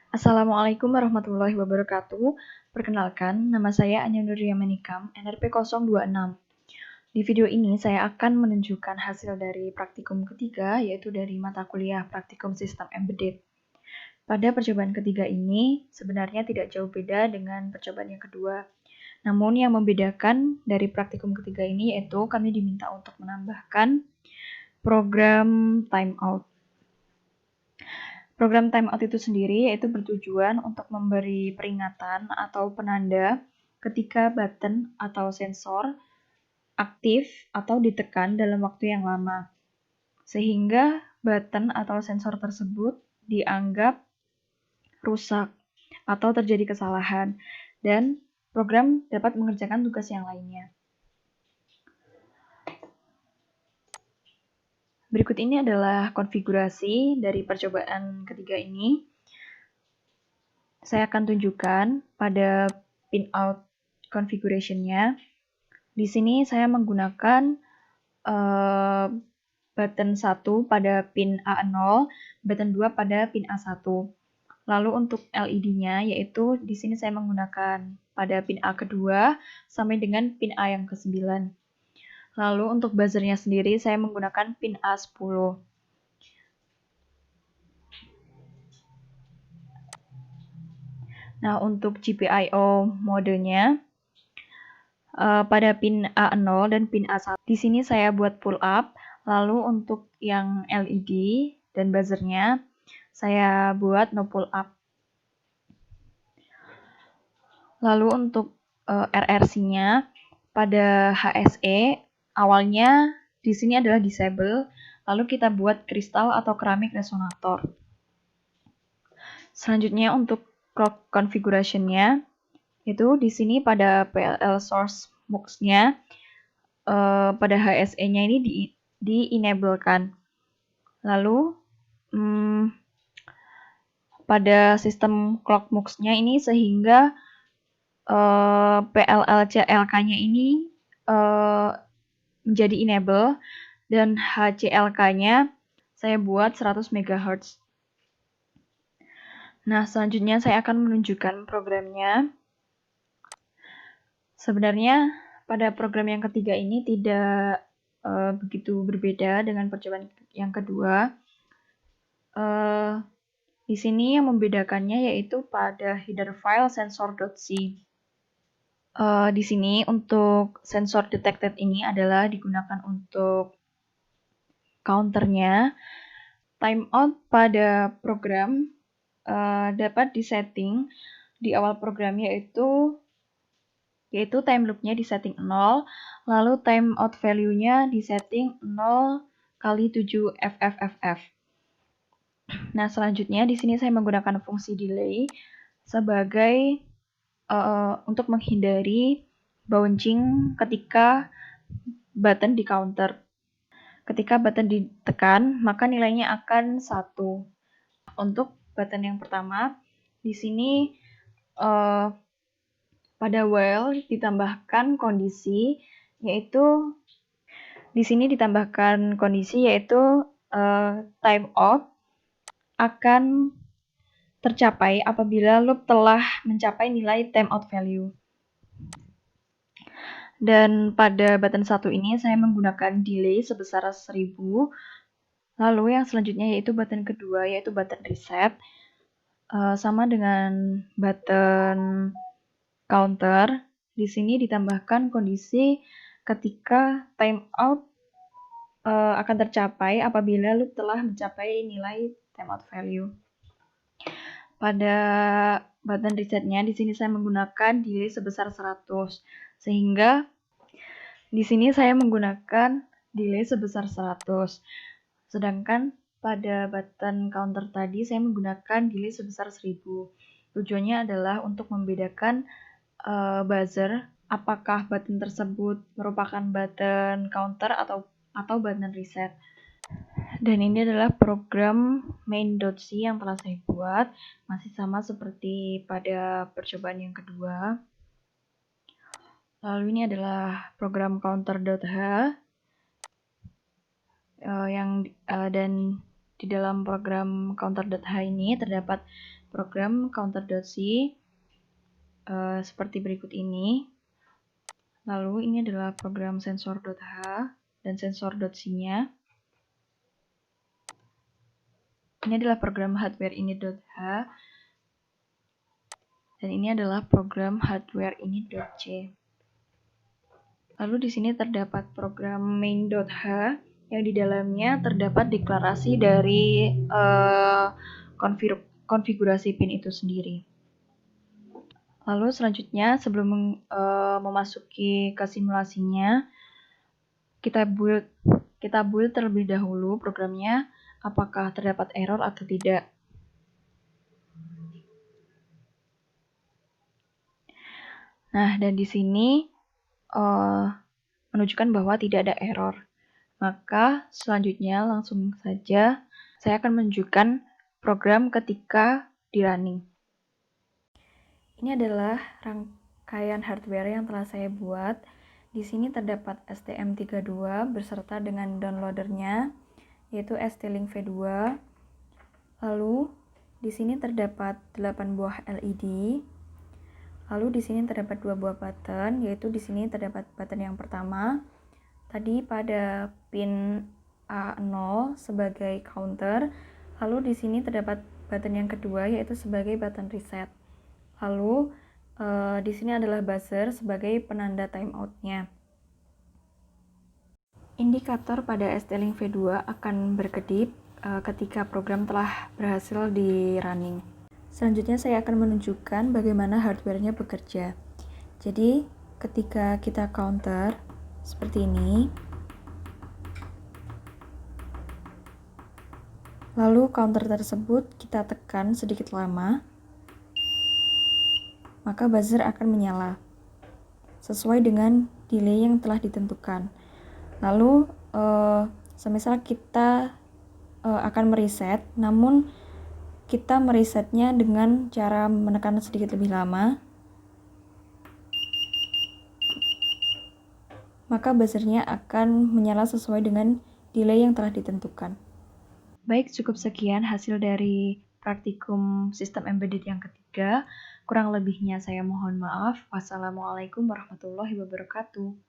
Assalamualaikum warahmatullahi wabarakatuh. Perkenalkan, nama saya Anya Nuria Menikam, NRP 026. Di video ini saya akan menunjukkan hasil dari praktikum ketiga, yaitu dari mata kuliah Praktikum Sistem Embedded. Pada percobaan ketiga ini, sebenarnya tidak jauh beda dengan percobaan yang kedua. Namun yang membedakan dari praktikum ketiga ini yaitu kami diminta untuk menambahkan program timeout. Program timeout itu sendiri yaitu bertujuan untuk memberi peringatan atau penanda ketika button atau sensor aktif atau ditekan dalam waktu yang lama, sehingga button atau sensor tersebut dianggap rusak atau terjadi kesalahan, dan program dapat mengerjakan tugas yang lainnya. Berikut ini adalah konfigurasi dari percobaan ketiga ini. Saya akan tunjukkan pada pinout configuration-nya. Di sini saya menggunakan button 1 pada pin A0, button 2 pada pin A1. Lalu untuk LED-nya yaitu di sini saya menggunakan pada pin A kedua sampai dengan pin A yang ke-9. Lalu untuk buzzernya sendiri saya menggunakan pin A10. Nah, untuk GPIO modenya pada pin A0 dan pin A1. Di sini saya buat pull up. Lalu untuk yang LED dan buzzernya saya buat no pull up. Lalu untuk RRC-nya pada HSE awalnya di sini adalah disable, lalu kita buat kristal atau keramik resonator. Selanjutnya untuk clock configuration-nya itu di sini pada PLL source mux-nya pada HSE-nya ini di-enablekan. Lalu pada sistem clock mux-nya ini sehingga PLL CLK-nya ini menjadi enable dan HCLK-nya saya buat 100 MHz. Nah, selanjutnya saya akan menunjukkan programnya. Sebenarnya pada program yang ketiga ini tidak begitu berbeda dengan percobaan yang kedua. Di sini yang membedakannya yaitu pada header file sensor.c. Di sini untuk sensor detected ini adalah digunakan untuk counternya. Timeout pada program dapat disetting di awal program yaitu time loop-nya di setting 0, lalu timeout value-nya di setting 0 kali 7 FFFF. Nah, selanjutnya di sini saya menggunakan fungsi delay sebagai untuk menghindari bouncing ketika button di counter. Ketika button ditekan, maka nilainya akan 1. Untuk button yang pertama, di sini pada while ditambahkan kondisi, yaitu di sini ditambahkan kondisi yaitu timeout akan tercapai apabila loop telah mencapai nilai timeout value. Dan pada button 1 ini saya menggunakan delay sebesar 1000. Lalu yang selanjutnya yaitu button kedua yaitu button reset. Sama dengan button counter, di sini ditambahkan kondisi ketika timeout akan tercapai apabila loop telah mencapai nilai timeout value. Pada button resetnya di sini saya menggunakan delay sebesar 100, sehingga di sini saya menggunakan delay sebesar 100. Sedangkan pada button counter tadi saya menggunakan delay sebesar 1000. Tujuannya adalah untuk membedakan buzzer apakah button tersebut merupakan button counter atau button reset. Dan ini adalah program main.c yang telah saya buat, masih sama seperti pada percobaan yang kedua. Lalu ini adalah program counter.h dan di dalam program counter.h ini terdapat program counter.c seperti berikut ini. Lalu ini adalah program sensor.h dan sensor.c-nya. Ini adalah program hardware init.h dan ini adalah program hardware init.c. Lalu di sini terdapat program main.h yang di dalamnya terdapat deklarasi dari konfigurasi pin itu sendiri. Lalu selanjutnya sebelum memasuki ke simulasinya, kita build terlebih dahulu programnya apakah terdapat error atau tidak. Nah, dan di sini menunjukkan bahwa tidak ada error. Maka selanjutnya langsung saja saya akan menunjukkan program ketika di running. Ini adalah rangkaian hardware yang telah saya buat. Di sini terdapat STM32 beserta dengan downloadernya, yaitu ST-Link V2. Lalu di sini terdapat 8 buah LED. Lalu di sini terdapat 2 buah button, yaitu di sini terdapat button yang pertama tadi pada pin A0 sebagai counter. Lalu di sini terdapat button yang kedua yaitu sebagai button reset. Lalu di sini adalah buzzer sebagai penanda timeout-nya. Indikator pada ST-Link V2 akan berkedip ketika program telah berhasil di running. Selanjutnya saya akan menunjukkan bagaimana hardware-nya bekerja. Jadi ketika kita counter seperti ini, lalu counter tersebut kita tekan sedikit lama, maka buzzer akan menyala sesuai dengan delay yang telah ditentukan. Lalu semisal kita akan mereset, namun kita meresetnya dengan cara menekan sedikit lebih lama, maka buzzernya akan menyala sesuai dengan delay yang telah ditentukan. Baik, cukup sekian hasil dari praktikum sistem embedded yang ketiga. Kurang lebihnya saya mohon maaf. Wassalamualaikum warahmatullahi wabarakatuh.